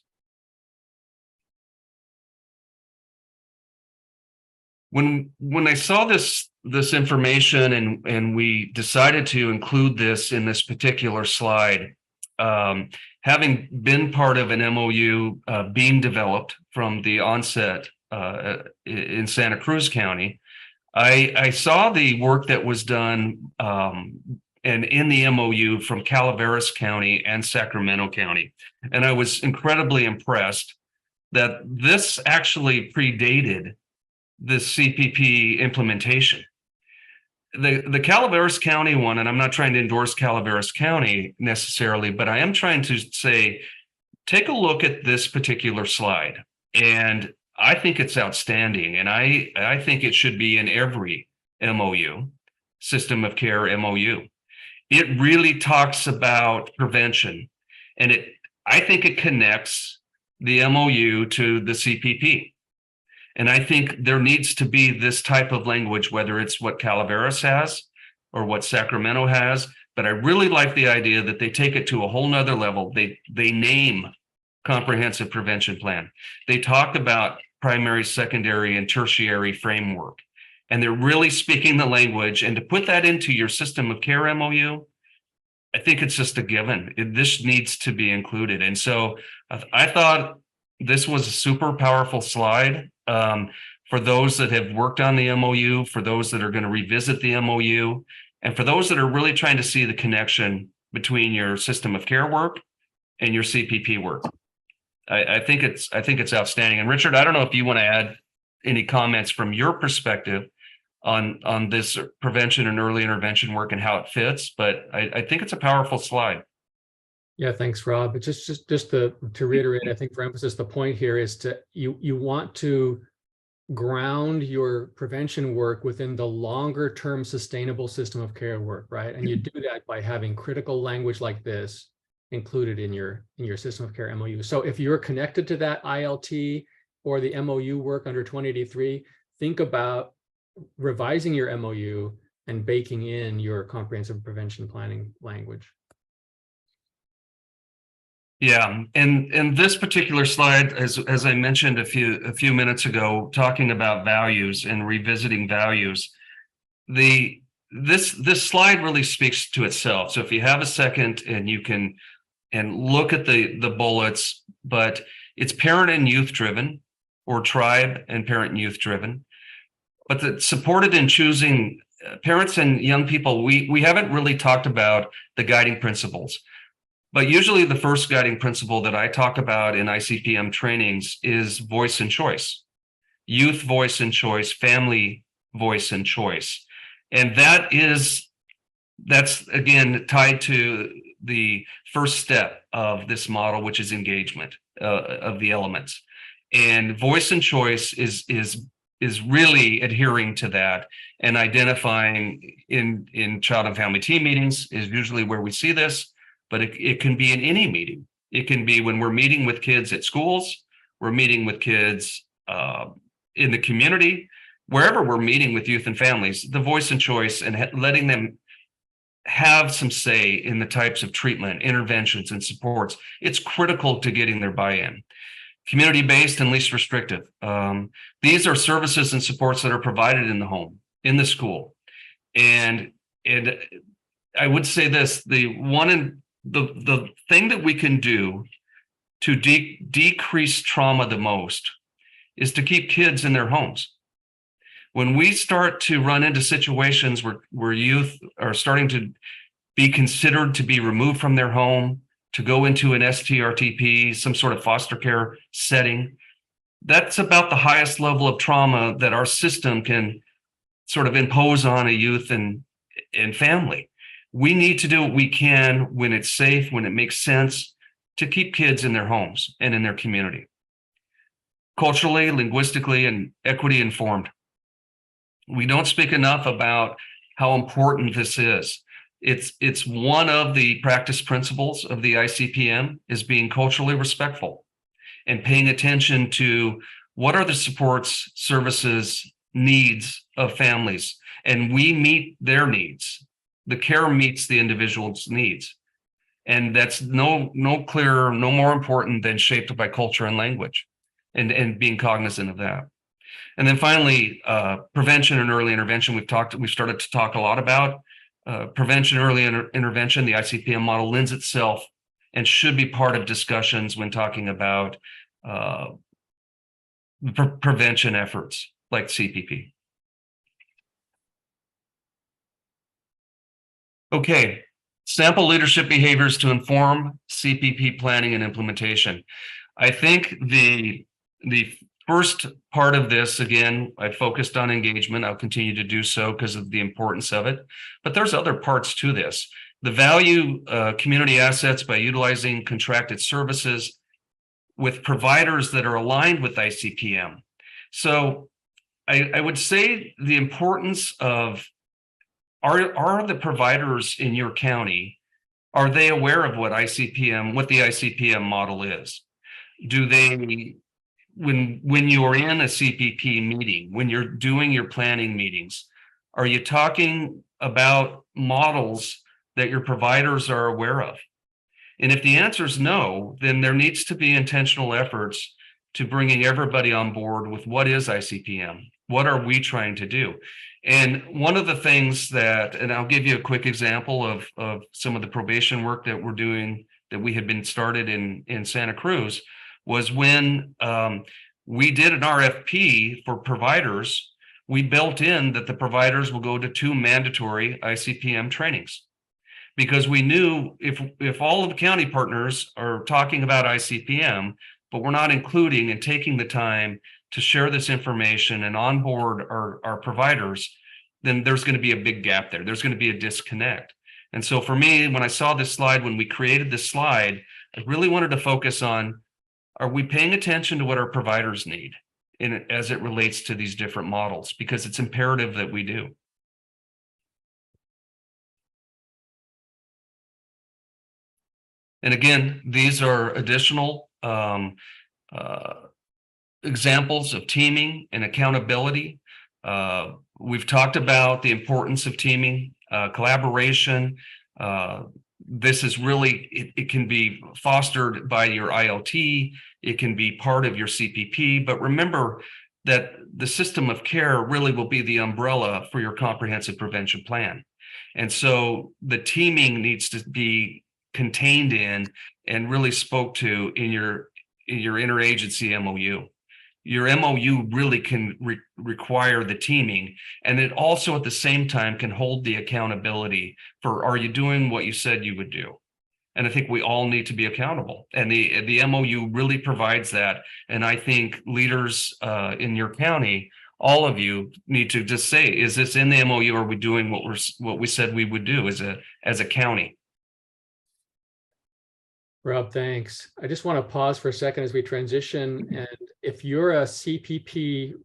S2: When I saw this information and we decided to include this in this particular slide, having been part of an MOU being developed from the onset in Santa Cruz County, I saw the work that was done and in the MOU from Calaveras County and Sacramento County. And I was incredibly impressed that this actually predated the CPP implementation. The Calaveras County one, and I'm not trying to endorse Calaveras County necessarily, but I am trying to say, take a look at this particular slide. And I think it's outstanding. And I think it should be in every MOU, system of care MOU. It really talks about prevention. And I think it connects the MOU to the CPP. And I think there needs to be this type of language, whether it's what Calaveras has or what Sacramento has. But I really like the idea that they take it to a whole nother level. They name comprehensive prevention plan. They talk about primary, secondary, and tertiary framework. And they're really speaking the language. And to put that into your system of care MOU, I think it's just a given. This needs to be included. And so I thought this was a super powerful slide. For those that have worked on the MOU, for those that are going to revisit the MOU, and for those that are really trying to see the connection between your system of care work and your CPP work. I think it's outstanding. And Richard, I don't know if you want to add any comments from your perspective on this prevention and early intervention work and how it fits, but I think it's a powerful slide.
S3: Yeah, thanks, Rob. Just to reiterate, I think for emphasis, the point here is to you want to ground your prevention work within the longer term sustainable system of care work, right? And you do that by having critical language like this included in your system of care MOU. So if you're connected to that ILT or the MOU work under 2083, think about revising your MOU and baking in your comprehensive prevention planning language.
S2: Yeah, and this particular slide, as I mentioned a few minutes ago, talking about values and revisiting values, this slide really speaks to itself. So if you have a second and you can look at the bullets, but it's parent and youth driven, or tribe and parent and youth driven, but that's supported in choosing parents and young people. We haven't really talked about the guiding principles. But usually the first guiding principle that I talk about in ICPM trainings is voice and choice, youth voice and choice, family voice and choice. And that's again tied to the first step of this model, which is engagement of the elements. And voice and choice is really adhering to that and identifying in child and family team meetings is usually where we see this. But it can be in any meeting. It can be when we're meeting with kids at schools, We're meeting with kids in the community, wherever we're meeting with youth and families, the voice and choice, and letting them have some say in the types of treatment, interventions, and supports. It's critical to getting their buy-in. Community-based and least restrictive. These are services and supports that are provided in the home, in the school. And I would say this, the thing that we can do to decrease trauma the most is to keep kids in their homes. When we start to run into situations where youth are starting to be considered to be removed from their home, to go into an STRTP, some sort of foster care setting, that's about the highest level of trauma that our system can sort of impose on a youth and family. We need to do what we can when it's safe, when it makes sense, to keep kids in their homes and in their community. Culturally, linguistically, and equity informed. We don't speak enough about how important this is. It's one of the practice principles of the ICPM is being culturally respectful and paying attention to what are the supports, services, needs of families, and we meet their needs. The care meets the individual's needs, and that's no clearer, no more important than shaped by culture and language, and being cognizant of that. And then finally, prevention and early intervention. We've started to talk a lot about prevention, early intervention. The ICPM model lends itself and should be part of discussions when talking about prevention efforts like CPP. Okay, sample leadership behaviors to inform CPP planning and implementation. I think the first part of this, again, I focused on engagement. I'll continue to do so because of the importance of it. But there's other parts to this. The value community assets by utilizing contracted services with providers that are aligned with ICPM. So I would say the importance of, are the providers in your county, are they aware of what the ICPM model is? Do they, when you're in a CPP meeting, when you're doing your planning meetings, are you talking about models that your providers are aware of? And if the answer is no, then there needs to be intentional efforts to bringing everybody on board with what is ICPM? What are we trying to do? And one of the things that, and I'll give you a quick example of some of the probation work that we're doing, that we had been started in Santa Cruz, was when we did an RFP for providers. We built in that the providers will go to 2 mandatory ICPM trainings, because we knew if all of the county partners are talking about ICPM, but we're not including and taking the time to share this information and onboard our providers, then there's going to be a big gap there. There's going to be a disconnect. And so for me, when I saw this slide, when we created this slide, I really wanted to focus on, are we paying attention to what our providers need as it relates to these different models? Because it's imperative that we do. And again, these are additional examples of teaming and accountability. We've talked about the importance of teaming, collaboration. This is really, it can be fostered by your ILT. It can be part of your CPP, but remember that the system of care really will be the umbrella for your comprehensive prevention plan. And so the teaming needs to be contained in and really spoke to in your interagency MOU. Your MOU really can require the teaming, and it also at the same time can hold the accountability for, are you doing what you said you would do? And I think we all need to be accountable, and the MOU really provides that. And I think leaders in your county, all of you need to just say, is this in the MOU? Are we doing what we said we would do as a county?
S3: Rob, thanks. I just want to pause for a second as we transition. And if you're a CPP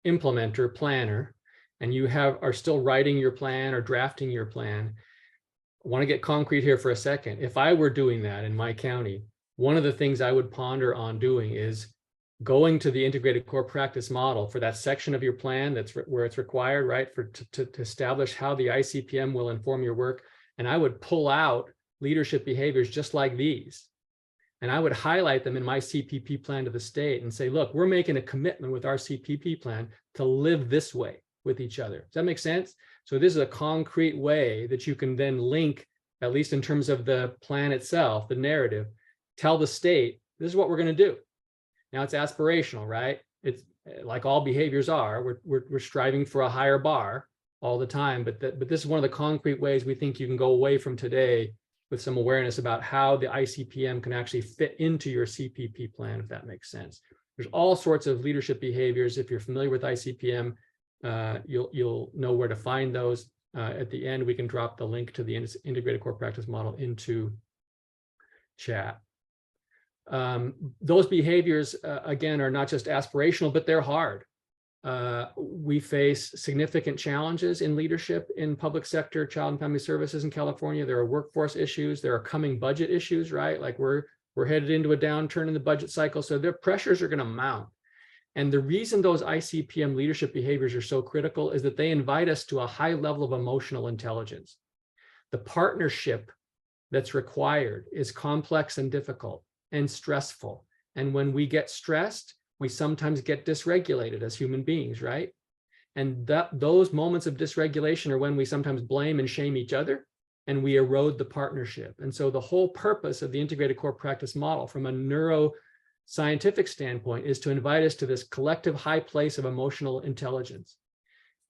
S3: implementer, planner, and you are still writing your plan or drafting your plan, I want to get concrete here for a second. If I were doing that in my county, one of the things I would ponder on doing is going to the integrated core practice model for that section of your plan where it's required, right, to establish how the ICPM will inform your work. And I would pull out leadership behaviors just like these. And I would highlight them in my CPP plan to the state and say, look, we're making a commitment with our CPP plan to live this way with each other. Does that make sense? So this is a concrete way that you can then link, at least in terms of the plan itself, the narrative, tell the state, this is what we're going to do. Now it's aspirational, right? It's like all behaviors are, we're striving for a higher bar all the time, but this is one of the concrete ways we think you can go away from today with some awareness about how the ICPM can actually fit into your CPP plan, if that makes sense. There's all sorts of leadership behaviors. If you're familiar with ICPM, you'll know where to find those. At the end, we can drop the link to the integrated core practice model into chat. Those behaviors, again, are not just aspirational, but they're hard. We face significant challenges in leadership in public sector, child and family services in California. There are workforce issues. There are coming budget issues, right? Like we're headed into a downturn in the budget cycle. So their pressures are going to mount. And the reason those ICPM leadership behaviors are so critical is that they invite us to a high level of emotional intelligence. The partnership that's required is complex and difficult and stressful. And when we get stressed, we sometimes get dysregulated as human beings, right? And those moments of dysregulation are when we sometimes blame and shame each other and we erode the partnership. And so the whole purpose of the integrated core practice model from a neuroscientific standpoint is to invite us to this collective high place of emotional intelligence.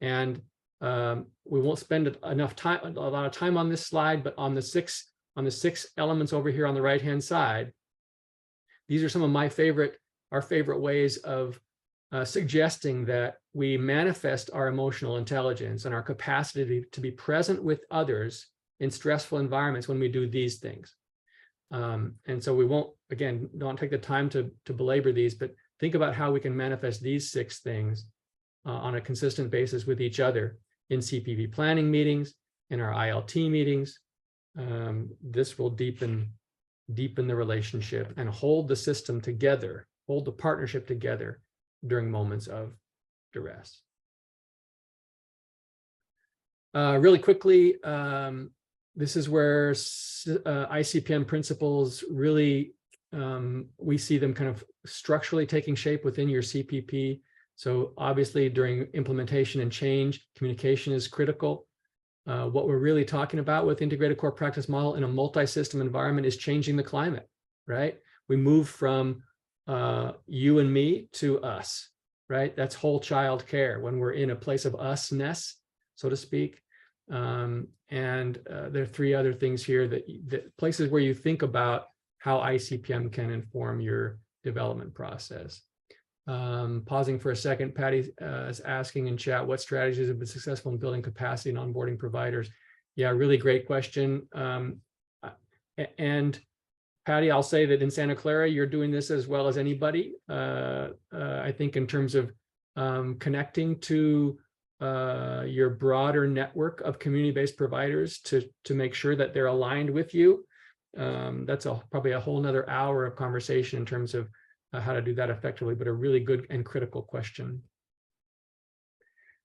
S3: And we won't spend a lot of time on this slide, but on the six elements over here on the right-hand side, these are some of our favorite ways of suggesting that we manifest our emotional intelligence and our capacity to be present with others in stressful environments when we do these things. And so we won't, again, don't take the time to belabor these, but think about how we can manifest these 6 things on a consistent basis with each other in CPP planning meetings, in our ILT meetings. This will deepen the relationship and hold the system together, hold the partnership together during moments of duress. Really quickly, this is where ICPM principles really, we see them kind of structurally taking shape within your CPP. So obviously during implementation and change, communication is critical. What we're really talking about with integrated core practice model in a multi-system environment is changing the climate, right? We move from you and me to us, right? That's whole child care when we're in a place of us-ness, so to speak. And there are 3 other things here that places where you think about how ICPM can inform your development process. Pausing for a second, Patty is asking in chat, what strategies have been successful in building capacity and onboarding providers? Yeah, really great question. And Patty, I'll say that in Santa Clara, you're doing this as well as anybody. I think in terms of connecting to your broader network of community-based providers to make sure that they're aligned with you. That's probably a whole nother hour of conversation in terms of how to do that effectively, but a really good and critical question.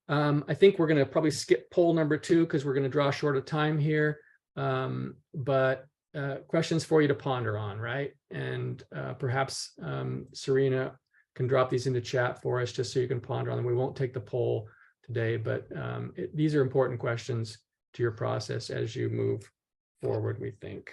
S3: I think we're going to probably skip poll number 2 because we're going to draw short of time here. But questions for you to ponder on, right? And perhaps Serena can drop these into chat for us just so you can ponder on them. We won't take the poll today, but these are important questions to your process as you move forward, we think.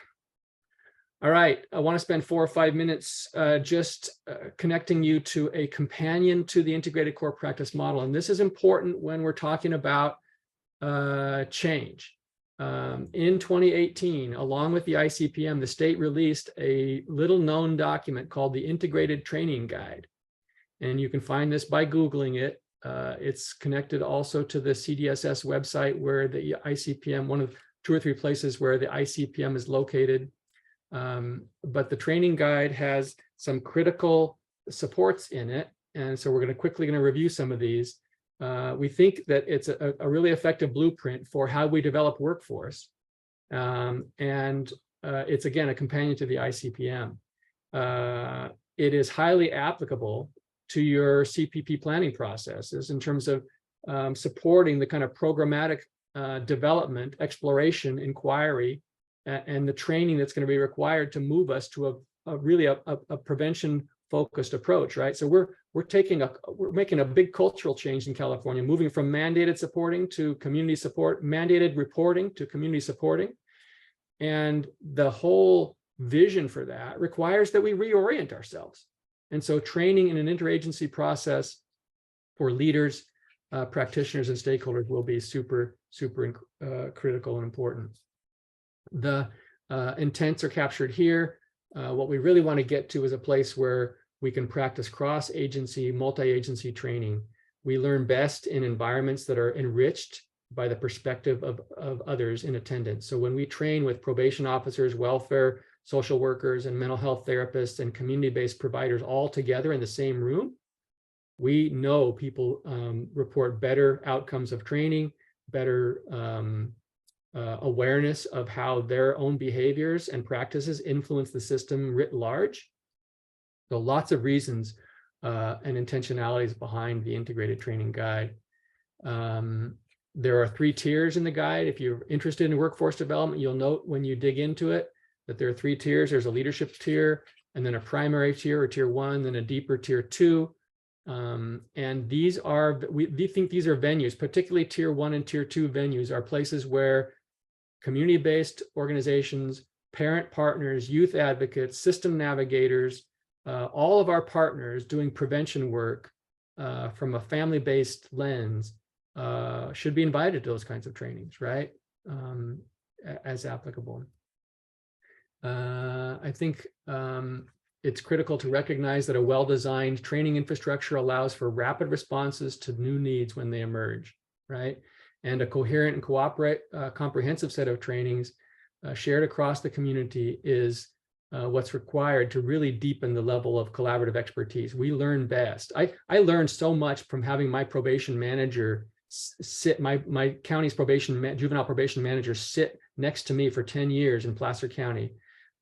S3: All right, I want to spend 4 or 5 minutes just connecting you to a companion to the integrated core practice model. And this is important when we're talking about change. In 2018, along with the ICPM, the state released a little known document called the Integrated Training Guide. And you can find this by Googling it. It's connected also to the CDSS website where the ICPM, one of 2 or 3 places where the ICPM is located. But the training guide has some critical supports in it. And so we're quickly going to review some of these. We think that it's a really effective blueprint for how we develop workforce. It's, again, a companion to the ICPM. It is highly applicable to your CPP planning processes in terms of supporting the kind of programmatic development, exploration, inquiry, and the training that's going to be required to move us to a prevention focused approach, right? So we're making a big cultural change in California, moving from mandated supporting to community support, mandated reporting to community supporting. And the whole vision for that requires that we reorient ourselves. And so training in an interagency process for leaders, practitioners, and stakeholders will be super critical and important. The intents are captured here. What we really want to get to is a place where we can practice cross-agency, multi-agency training. We learn best in environments that are enriched by the perspective of others in attendance. So when we train with probation officers, welfare, social workers, and mental health therapists and community-based providers all together in the same room, we know people report better outcomes of training, better awareness of how their own behaviors and practices influence the system writ large. So lots of reasons and intentionalities behind the integrated training guide. There are 3 tiers in the guide. If you're interested in workforce development, you'll note when you dig into it that there are 3 tiers. There's a leadership tier, and then a primary tier or tier 1, then a deeper tier 2. And these are, we think these are venues, particularly tier 1 and tier 2 venues are places where community-based organizations, parent partners, youth advocates, system navigators, all of our partners doing prevention work from a family-based lens should be invited to those kinds of trainings, right? As applicable. I think it's critical to recognize that a well-designed training infrastructure allows for rapid responses to new needs when they emerge, right? And a coherent and comprehensive set of trainings shared across the community is what's required to really deepen the level of collaborative expertise. We learn best. I learned so much from having my probation manager sit, my county's juvenile probation manager sit next to me for 10 years in Placer County.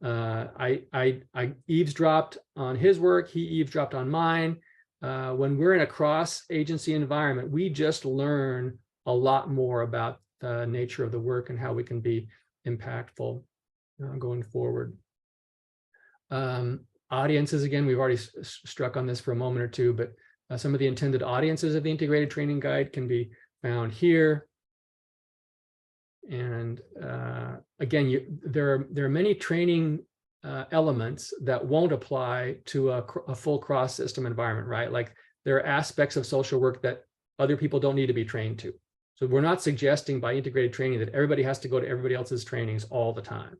S3: I eavesdropped on his work, he eavesdropped on mine. When we're in a cross-agency environment, we just learn a lot more about the nature of the work and how we can be impactful going forward. Audiences, again, we've already struck on this for a moment or two, but some of the intended audiences of the integrated training guide can be found here. And again, there are many training elements that won't apply to a full cross-system environment, right? Like there are aspects of social work that other people don't need to be trained to. So we're not suggesting by integrated training that everybody has to go to everybody else's trainings all the time.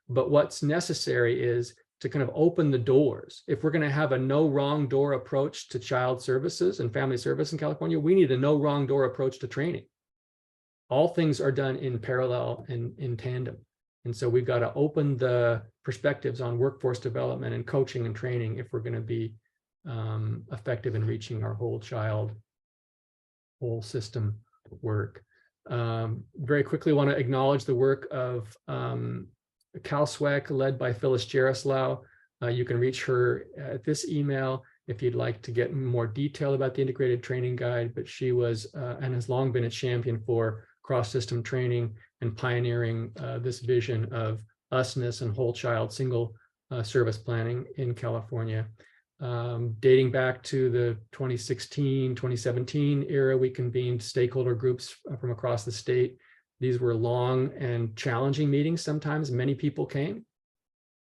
S3: But what's necessary is to kind of open the doors. If we're going to have a no wrong door approach to child services and family service in California, we need a no wrong door approach to training. All things are done in parallel and in tandem. And so we've got to open the perspectives on workforce development and coaching and training if we're going to be effective in reaching our whole system work. Very quickly want to acknowledge the work of CalSWAC led by Phyllis Jaroslaw. You can reach her at this email if you'd like to get more detail about the integrated training guide, but she was and has long been a champion for cross-system training and pioneering this vision of usness and whole child single service planning in California. Dating back to the 2016, 2017 era, we convened stakeholder groups from across the state. These were long and challenging meetings. Sometimes many people came,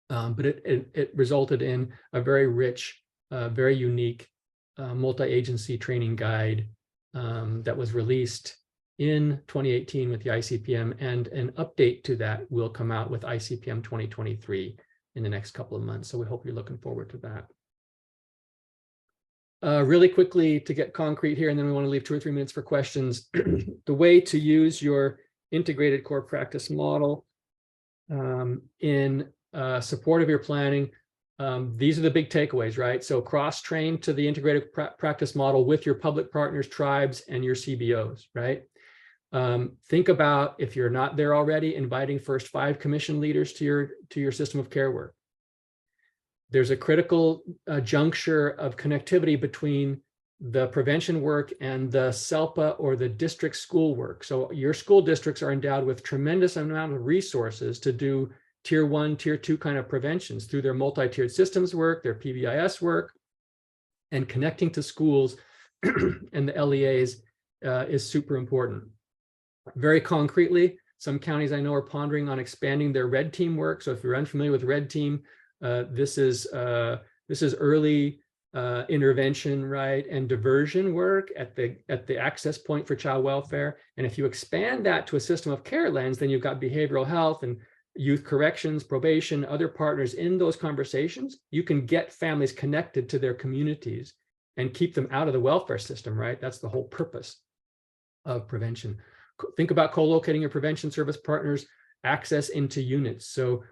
S3: but it resulted in a very rich, very unique multi-agency training guide that was released in 2018 with the ICPM, and an update to that will come out with ICPM 2023 in the next couple of months. So we hope you're looking forward to that. Really quickly to get concrete here, and then we want to leave 2 or 3 minutes for questions. The way to use your integrated core practice model in support of your planning. These are the big takeaways, right? So cross-train to the integrated practice model with your public partners, tribes, and your CBOs, right? Think about, if you're not there already, inviting first 5 commission leaders to your system of care work. There's a critical juncture of connectivity between the prevention work and the SELPA or the district school work. So your school districts are endowed with tremendous amount of resources to do tier 1, tier 2 kind of preventions through their multi-tiered systems work, their PBIS work, and connecting to schools and the LEAs is super important. Very concretely, some counties I know are pondering on expanding their red team work. So if you're unfamiliar with red team, this is early intervention, right, and diversion work at the access point for child welfare. And if you expand that to a system of care lens, then you've got behavioral health and youth corrections, probation, other partners in those conversations. You can get families connected to their communities and keep them out of the welfare system, right? That's the whole purpose of prevention. Think about co-locating your prevention service partners access into units. So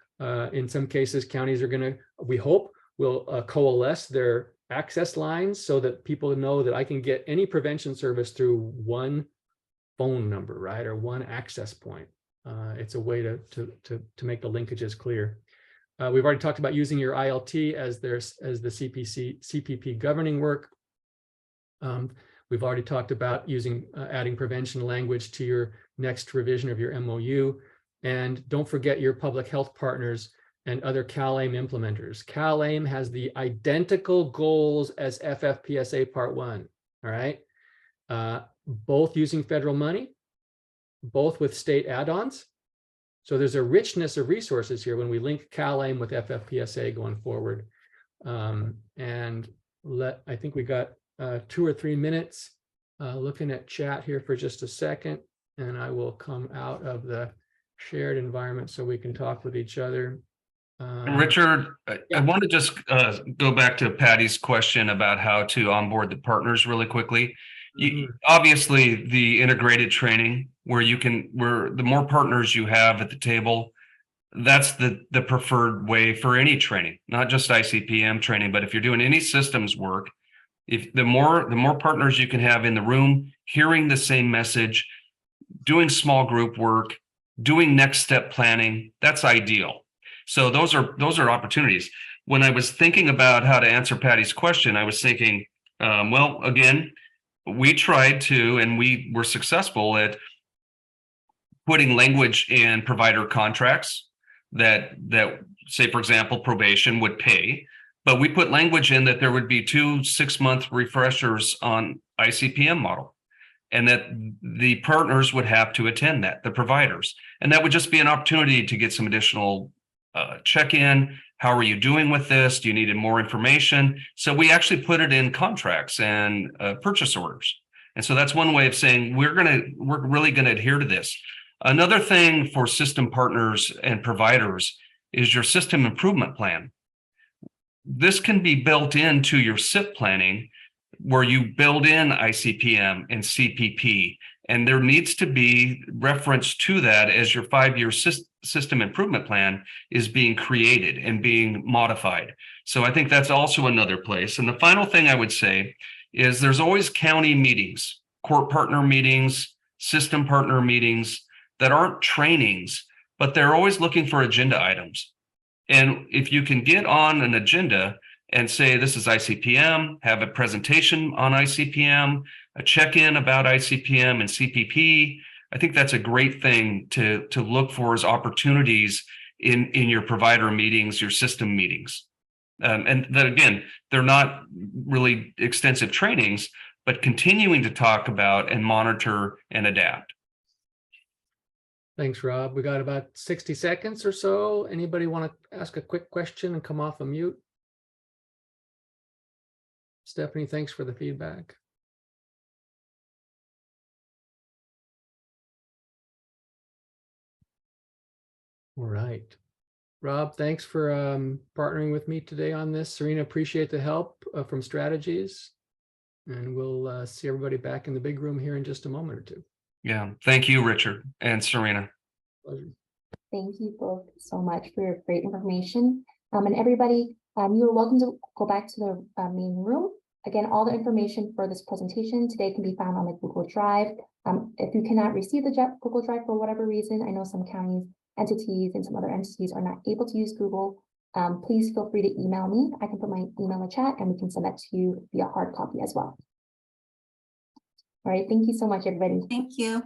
S3: in some cases, counties are going to, we hope, will coalesce their access lines so that people know that I can get any prevention service through one phone number, right, or one access point. It's a way to make the linkages clear. We've already talked about using your ILT as the CPP governing work. We've already talked about using adding prevention language to your next revision of your MOU. And don't forget your public health partners and other CalAIM implementers. CalAIM has the identical goals as FFPSA Part 1, all right? Both using federal money, both with state add-ons. So there's a richness of resources here when we link CalAIM with FFPSA going forward. I think we got 2 or 3 minutes looking at chat here for just a second, and I will come out of the shared environment so we can talk with each other.
S2: Richard, I want to just go back to Patty's question about how to onboard the partners really quickly. Obviously, the integrated training where the more partners you have at the table, that's the preferred way for any training, not just ICPM training, but if you're doing any systems work, if the more partners you can have in the room, hearing the same message, doing small group work, doing next step planning, that's ideal. So those are opportunities. When I was thinking about how to answer Patty's question, I was thinking, well, again, we tried to, and we were successful at putting language in provider contracts that say, for example, probation would pay, but we put language in that there would be 2 6-month refreshers on ICPM model, and that the partners would have to attend that, the providers, and that would just be an opportunity to get some additional check-in. How are you doing with this? Do you need more information? So we actually put it in contracts and purchase orders. And so that's one way of saying we're really going to adhere to this. Another thing for system partners and providers is your system improvement plan. This can be built into your SIP planning where you build in ICPM and CPP, and there needs to be reference to that as your 5-year system improvement plan is being created and being modified. So I think that's also another place. And the final thing I would say is there's always county meetings, court partner meetings, system partner meetings that aren't trainings, but they're always looking for agenda items. And if you can get on an agenda and say, this is ICPM, have a presentation on ICPM, a check-in about ICPM and CPP, I think that's a great thing to look for as opportunities in your provider meetings, your system meetings. And that, again, they're not really extensive trainings, but continuing to talk about and monitor and adapt.
S3: Thanks, Rob. We got about 60 seconds or so. Anybody want to ask a quick question and come off of mute? Stephanie, thanks for the feedback. All right. Rob, thanks for partnering with me today on this. Serena, appreciate the help from Strategies. And we'll see everybody back in the big room here in just a moment or two. Yeah.
S2: Thank you, Richard and Serena.
S3: Pleasure.
S1: Thank you both so much for your great information. And everybody, you are welcome to go back to the main room. Again, all the information for this presentation today can be found on the Google Drive. If you cannot receive the Google Drive for whatever reason, I know some counties, entities, and some other entities are not able to use Google. please feel free to email me. I can put my email in the chat and we can send that to you via hard copy as well. All right, thank you so much, everybody.
S5: Thank you.